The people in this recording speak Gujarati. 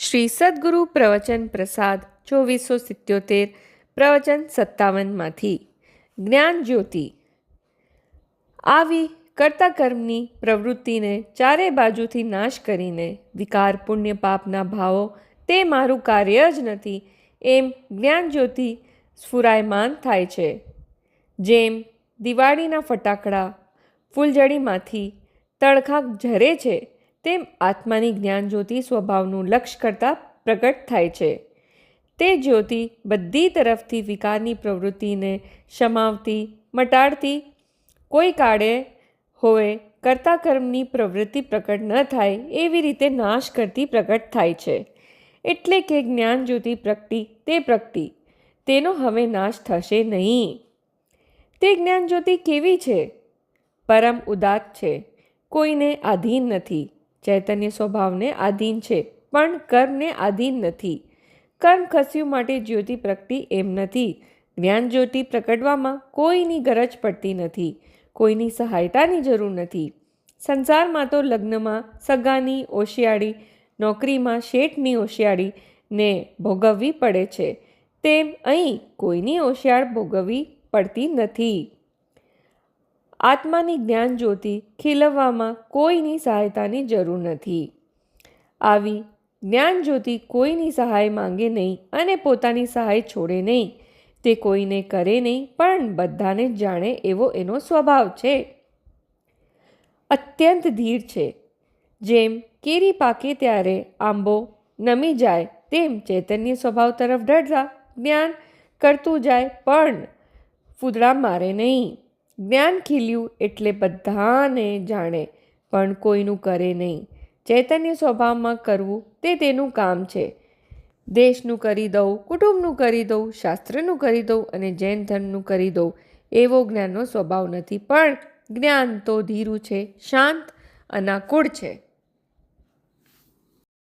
શ્રી સદગુરુ પ્રવચન પ્રસાદ 2477 પ્રવચન 57માંથી જ્ઞાન જ્યોતિ આવી કર્તા કર્મની પ્રવૃત્તિને ચારે બાજુથી નાશ કરીને વિકાર પુણ્ય પાપના ભાવો તે મારું કાર્ય જ નથી એમ જ્ઞાન જ્યોતિ સ્ફુરાયમાન થાય છે. જેમ દિવાળીના ફટાકડા ફૂલઝડીમાંથી તડખા ઝરે છે તેમ આત્માની જ્ઞાન જ્યોતિ સ્વભાવનું લક્ષ્ય કરતાં પ્રગટ થાય છે. તે જ્યોતિ બધી તરફથી વિકારની પ્રવૃત્તિને શમાવતી મટાડતી કોઈ કાળે હોય કર્તા કર્મની પ્રવૃત્તિ પ્રકટ ન થાય એવી રીતે નાશ કરતી પ્રગટ થાય છે. એટલે કે જ્ઞાન જ્યોતિ પ્રગટી તેનો હવે નાશ થશે નહીં. તે જ્ઞાન જ્યોતિ કેવી છે? પરમ ઉદાત્ત છે, કોઈને આધીન નથી. ચૈતન્ય સ્વભાવને આધીન છે પણ કર્મને આધીન નથી. કર્મ ખસ્યું માટે જ્યોતિ પ્રગટી એમ નથી. જ્ઞાન જ્યોતિ પ્રગટવામાં કોઈની ગરજ પડતી નથી, કોઈની સહાયતાની જરૂર નથી. સંસારમાં તો લગ્નમાં સગાની ઓશિયાળી, નોકરીમાં શેઠની ઓશિયાળીને ભોગવવી પડે છે, તેમ અહીં કોઈની ઓશિયાળ ભોગવવી પડતી નથી. આત્માની જ્ઞાન જ્યોતિ ખીલવવામાં કોઈની સહાયતાની જરૂર નથી. આવી જ્ઞાન જ્યોતિ કોઈની સહાય માંગે નહીં અને પોતાની સહાય છોડે નહીં. તે કોઈને કરે નહીં પણ બધાને જાણે એવો એનો સ્વભાવ છે. અત્યંત ધીર છે. જેમ કેરી પાકે ત્યારે આંબો નમી જાય તેમ ચૈતન્ય સ્વભાવ તરફ ઢળતા જ્ઞાન કરતું જાય પણ ફૂદડા મારે નહીં. જ્ઞાન ખીલ્યું એટલે બધાને જાણે પણ કોઈનું કરે નહીં. ચૈતન્ય સ્વભાવમાં કરવું તે તેનું કામ છે. દેશનું કરી દઉં, કુટુંબનું કરી દઉં, શાસ્ત્રનું કરી દઉં અને જૈન ધર્મનું કરી દઉં એવો જ્ઞાનનો સ્વભાવ નથી. પણ જ્ઞાન તો ધીરું છે, શાંત, અનાકૂળ છે.